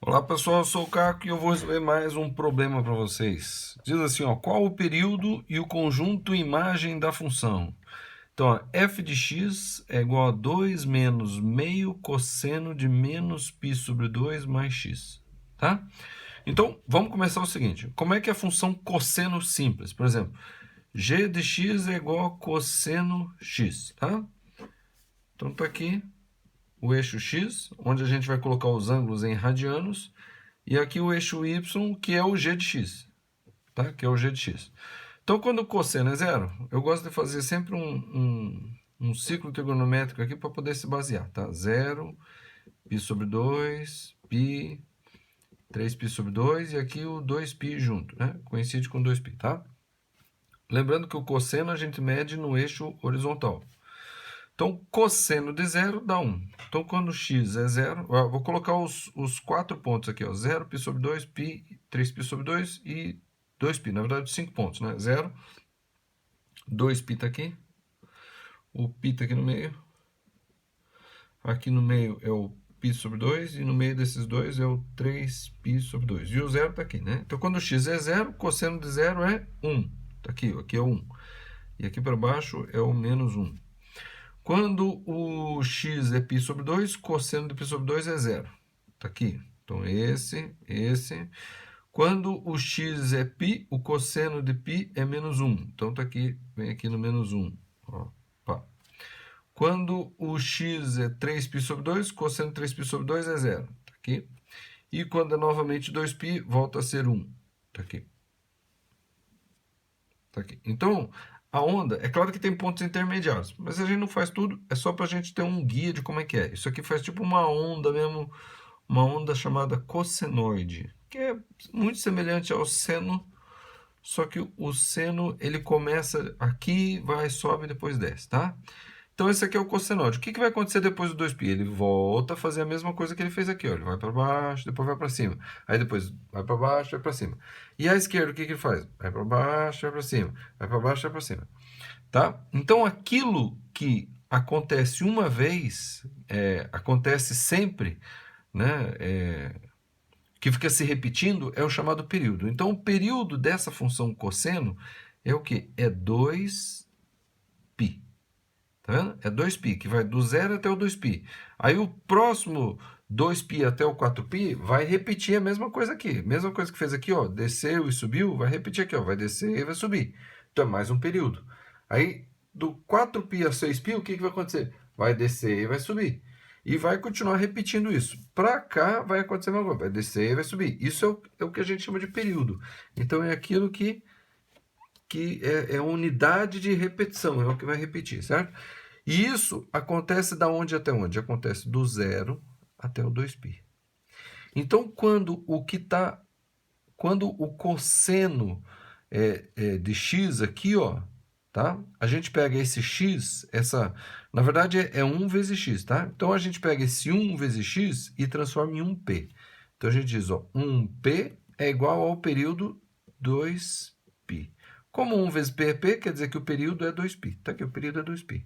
Olá pessoal, eu sou o Caco e eu vou resolver mais um problema para vocês. Diz assim, ó, qual o período e o conjunto imagem da função? Então, ó, f de x é igual a 2 menos meio cosseno de menos π sobre 2 mais x, tá? Então, vamos começar o seguinte, como é que é a função cosseno simples? Por exemplo, g de x é igual a cosseno x, tá? Então, tá aqui o eixo x, onde a gente vai colocar os ângulos em radianos, e aqui o eixo y, que é o g de x, tá? Que é o g de x. Então, quando o cosseno é zero, eu gosto de fazer sempre um ciclo trigonométrico aqui para poder se basear, tá? 0, π sobre 2, π, 3π sobre 2, e aqui o 2π junto, né? Coincide com 2π, tá? Lembrando que o cosseno a gente mede no eixo horizontal. Então, cosseno de zero dá 1. Então, quando x é zero, vou colocar os 4 pontos aqui, ó, 0, π sobre 2, π, 3π sobre 2 e 2π. Na verdade, 5 pontos, né? 0, 2π está aqui, o π está aqui no meio, aqui no meio é o π sobre 2 e no meio desses dois é o 3π sobre 2. E o zero está aqui, né? Então, quando x é zero, cosseno de zero é 1. Está aqui, ó, aqui é 1. E aqui para baixo é o menos 1. Quando o x é π sobre 2, cosseno de π sobre 2 é zero. Está aqui. Então, esse. Quando o x é π, o cosseno de π é menos 1. Então, está aqui, vem aqui no menos 1. Ó, pá. Quando o x é 3π sobre 2, cosseno de 3π sobre 2 é zero. Está aqui. E quando é novamente 2π, volta a ser 1. Está aqui. Tá aqui. Então, a onda, é claro que tem pontos intermediários, mas a gente não faz tudo, é só para a gente ter um guia de como é que é. Isso aqui faz tipo uma onda mesmo, uma onda chamada cossenoide, que é muito semelhante ao seno, só que o seno ele começa aqui, vai, sobe e depois desce, tá? Então esse aqui é o cossenoide. O que vai acontecer depois do 2π? Ele volta a fazer a mesma coisa que ele fez aqui, ó. Ele vai para baixo, depois vai para cima. Aí depois vai para baixo, vai para cima. E à esquerda, o que ele faz? Vai para baixo, vai para cima. Vai para baixo, vai para cima. Tá? Então aquilo que acontece uma vez, acontece sempre, né? Que fica se repetindo, é o chamado período. Então o período dessa função cosseno é o quê? É 2π. Tá vendo? É 2π, que vai do 0 até o 2π. Aí o próximo 2π até o 4π vai repetir a mesma coisa aqui. Mesma coisa que fez aqui, ó, desceu e subiu, vai repetir aqui, ó, vai descer e vai subir. Então é mais um período. Aí do 4π a 6π, o que vai acontecer? Vai descer e vai subir. E vai continuar repetindo isso. Para cá vai acontecer a mesma coisa, vai descer e vai subir. Isso é o que a gente chama de período. Então é aquilo que é unidade de repetição, é o que vai repetir, certo? E isso acontece da onde até onde? Acontece do 0 até o 2π. Então, quando o cosseno de x aqui, ó, tá? A gente pega esse x, na verdade é 1 vezes x, tá? Então a gente pega esse 1 vezes x e transforma em 1π. Então a gente diz, ó, 1π é igual ao período 2π. Como 1 vezes π é π, quer dizer que o período é 2π. Tá aqui, o período é 2π.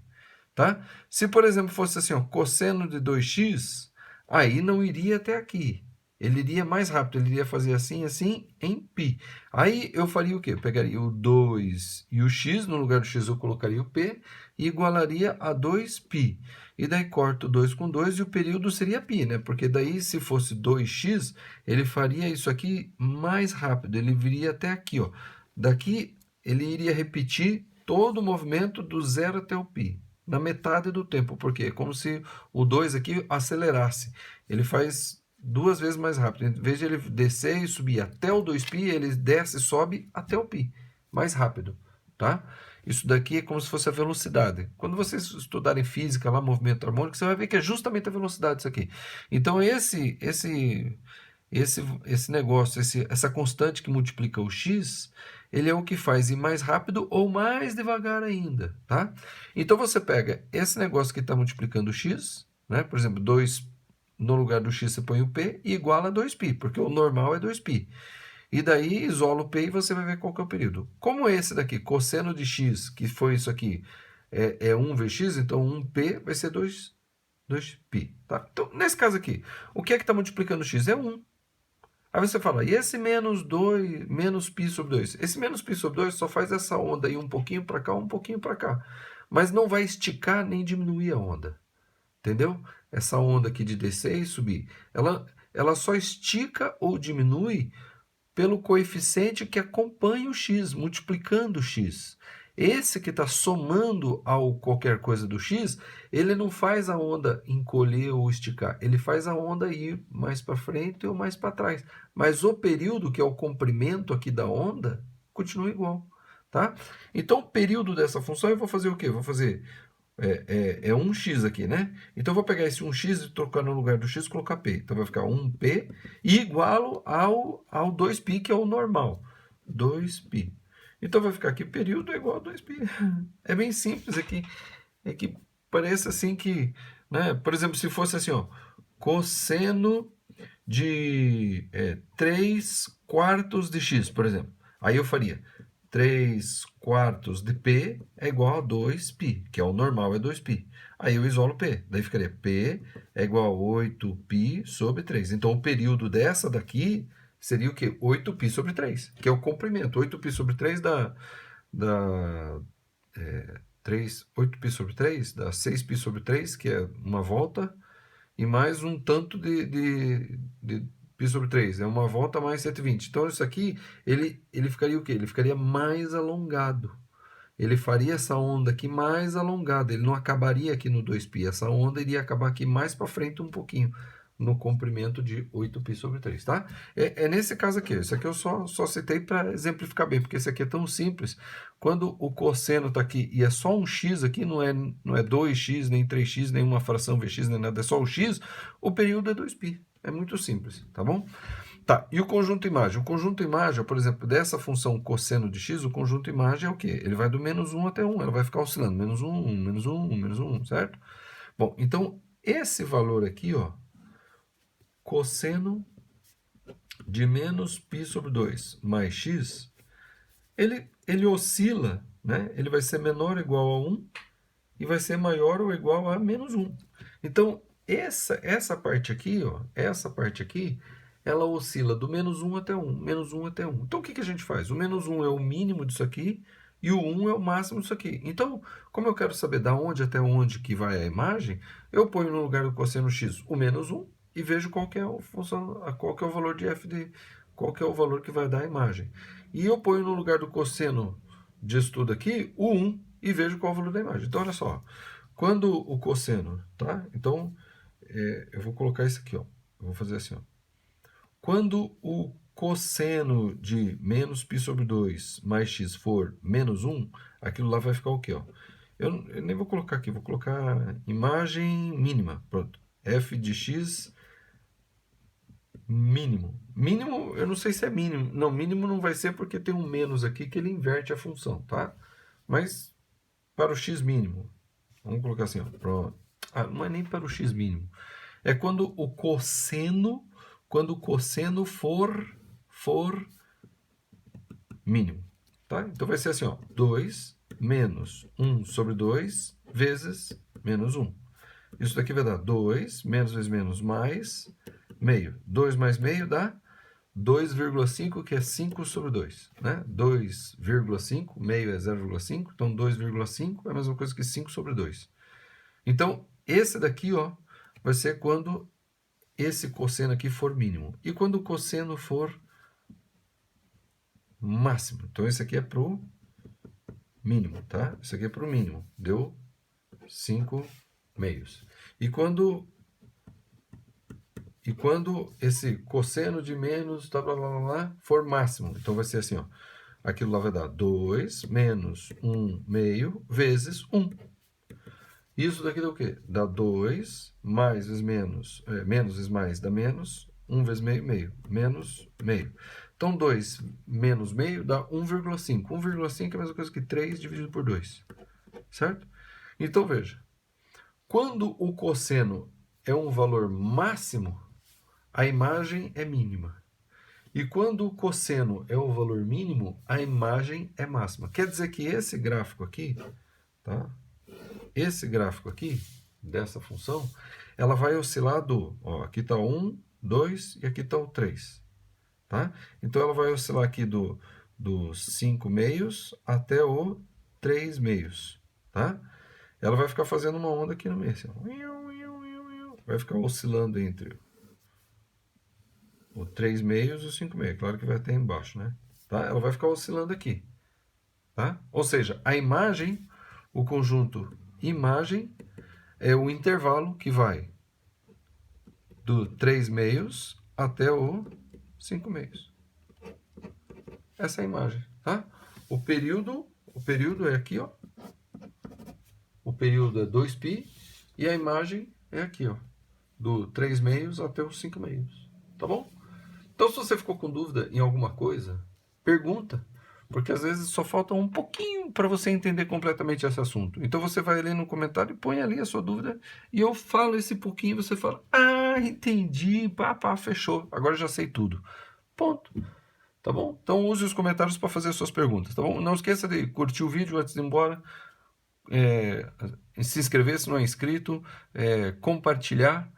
Tá? Se, por exemplo, fosse assim, ó, cosseno de 2x, aí não iria até aqui. Ele iria mais rápido, ele iria fazer assim, assim, em π. Aí eu faria o quê? Eu pegaria o 2 e o x, no lugar do x eu colocaria o p, e igualaria a 2π. E daí corto 2 com 2 e o período seria π, né? Porque daí, se fosse 2x, ele faria isso aqui mais rápido, ele viria até aqui, ó. Daqui, ele iria repetir todo o movimento do 0 até o π. Na metade do tempo, porque é como se o 2 aqui acelerasse. Ele faz 2 vezes mais rápido. Em vez de ele descer e subir até o 2π, ele desce e sobe até o π. Mais rápido, tá? Isso daqui é como se fosse a velocidade. Quando vocês estudarem física, lá, movimento harmônico, você vai ver que é justamente a velocidade disso aqui. Então, esse negócio, essa constante que multiplica o x, ele é o que faz ir mais rápido ou mais devagar ainda, tá? Então você pega esse negócio que está multiplicando o x, né? Por exemplo, 2 no lugar do x você põe o p e iguala a 2π, porque o normal é 2π. E daí isola o p e você vai ver qual que é o período. Como esse daqui, cosseno de x, que foi isso aqui, é 1 vezes x, então 1p vai ser 2π, tá? Então, nesse caso aqui, o que é que está multiplicando o x? É 1. Aí você fala, e esse menos 2, menos π sobre 2? Esse menos π sobre 2 só faz essa onda aí um pouquinho para cá, um pouquinho para cá. Mas não vai esticar nem diminuir a onda. Entendeu? Essa onda aqui de descer e subir. Ela só estica ou diminui pelo coeficiente que acompanha o x, multiplicando o x. Esse que está somando ao qualquer coisa do x, ele não faz a onda encolher ou esticar, ele faz a onda ir mais para frente ou mais para trás. Mas o período, que é o comprimento aqui da onda, continua igual. Tá? Então, o período dessa função eu vou fazer o quê? Vou fazer 1x aqui, né? Então, eu vou pegar esse 1x e trocar no lugar do x e colocar p. Então, vai ficar 1p igual ao 2π, que é o normal. 2π. Então, vai ficar aqui, período é igual a 2π. É bem simples aqui. É que parece assim que, né? Por exemplo, se fosse assim, ó, cosseno de 3 quartos de x, por exemplo. Aí eu faria 3 quartos de P é igual a 2π, que é o normal, é 2π. Aí eu isolo P, daí ficaria P é igual a 8π sobre 3. Então, o período dessa daqui seria o quê? 8π sobre 3, que é o comprimento. 8π sobre 3 dá 8π sobre 3 dá 6π sobre 3, que é uma volta, e mais um tanto de π sobre 3. É uma volta mais 120. Então, isso aqui, ele ficaria o quê? Ele ficaria mais alongado. Ele faria essa onda aqui mais alongada. Ele não acabaria aqui no 2π. Essa onda iria acabar aqui mais para frente um pouquinho, no comprimento de 8π sobre 3, tá? É nesse caso aqui. Isso aqui eu só citei para exemplificar bem, porque esse aqui é tão simples. Quando o cosseno está aqui e é só um x aqui, não é 2x, nem 3x, nem uma fração vx, nem nada, é só o x, o período é 2π. É muito simples, tá bom? Tá, e o conjunto imagem? O conjunto imagem, por exemplo, dessa função cosseno de x, o conjunto imagem é o quê? Ele vai do menos 1 até 1, ela vai ficar oscilando, menos 1, menos 1, menos 1, certo? Bom, então, esse valor aqui, ó, cosseno de menos π sobre 2 mais x, ele oscila, né? Ele vai ser menor ou igual a 1 e vai ser maior ou igual a menos 1. Então, essa parte aqui, ó, essa parte aqui, ela oscila do menos 1 até 1, menos 1 até 1. Então, o que a gente faz? O menos 1 é o mínimo disso aqui e o 1 é o máximo disso aqui. Então, como eu quero saber da onde até onde que vai a imagem, eu ponho no lugar do cosseno x o menos 1 e vejo qual que é qual que é o valor de f de qual que é o valor que vai dar a imagem. E eu ponho no lugar do cosseno disso tudo aqui o 1 e vejo qual é o valor da imagem. Então, olha só, quando o cosseno, tá? Então, eu vou colocar isso aqui, ó. Eu vou fazer assim, ó. Quando o cosseno de menos π sobre 2 mais x for menos 1, aquilo lá vai ficar o quê, ó? Eu nem vou colocar aqui, vou colocar imagem mínima, pronto. F de x mínimo. Mínimo, eu não sei se é mínimo. Não, mínimo não vai ser porque tem um menos aqui que ele inverte a função, tá? Mas para o x mínimo, vamos colocar assim, ó, pronto. Ah, não é nem para o x mínimo. É quando o cosseno for mínimo, tá? Então vai ser assim, ó, 2 menos 1 sobre 2 vezes menos 1. Isso daqui vai dar 2 menos vezes menos mais meio. 2 mais meio dá 2,5, que é 5 sobre 2, né? 2,5, meio é 0,5, então 2,5 é a mesma coisa que 5 sobre 2. Então, esse daqui, ó, vai ser quando esse cosseno aqui for mínimo. E quando o cosseno for máximo. Então, esse aqui é para o mínimo, tá? Isso aqui é para o mínimo. Deu 5 meios. E quando esse cosseno de menos blá, blá, blá, blá, for máximo, então vai ser assim, ó. Aquilo lá vai dar 2 menos 1 meio vezes 1. Isso daqui dá o quê? Dá 2 mais vezes menos, menos vezes mais dá menos, 1 vezes meio, meio, menos meio. Então, 2 menos meio dá 1,5. 1,5 é a mesma coisa que 3 dividido por 2, certo? Então, veja, quando o cosseno é um valor máximo, a imagem é mínima. E quando o cosseno é o valor mínimo, a imagem é máxima. Quer dizer que esse gráfico aqui, tá? Esse gráfico aqui, dessa função, ela vai oscilar do, ó, aqui está o 1, 2 e aqui está o 3. tá? Então ela vai oscilar aqui do 5 meios até o 3 meios, tá? Ela vai ficar fazendo uma onda aqui no meio, assim, vai ficar oscilando entre o 3 meios e o 5 meios. Claro que vai até embaixo, né? Tá? Ela vai ficar oscilando aqui, tá? Ou seja, a imagem, o conjunto imagem é o intervalo que vai do 3 meios até o 5 meios. Essa é a imagem, tá? O período é aqui, ó. O período é 2π e a imagem é aqui, ó, do 3 meios até os 5 meios, tá bom? Então, se você ficou com dúvida em alguma coisa, pergunta, porque às vezes só falta um pouquinho para você entender completamente esse assunto. Então, você vai ali no comentário e põe ali a sua dúvida e eu falo esse pouquinho e você fala, ah, entendi, pá, fechou, agora já sei tudo. Ponto. Tá bom? Então, use os comentários para fazer as suas perguntas, tá bom? Não esqueça de curtir o vídeo antes de ir embora, se inscrever se não é inscrito, compartilhar,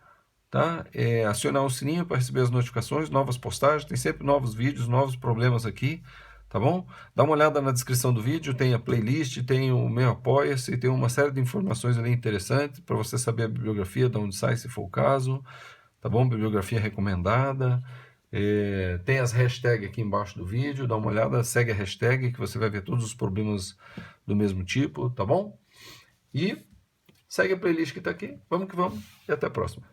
tá? Acionar o sininho para receber as notificações, novas postagens, tem sempre novos vídeos, novos problemas aqui, tá bom? Dá uma olhada na descrição do vídeo, tem a playlist, tem o meu Apoia-se, tem uma série de informações ali interessantes para você saber a bibliografia, de onde sai, se for o caso, tá bom? Bibliografia recomendada. Tem as hashtags aqui embaixo do vídeo, dá uma olhada, segue a hashtag que você vai ver todos os problemas do mesmo tipo, tá bom? E segue a playlist que está aqui, vamos que vamos, e até a próxima.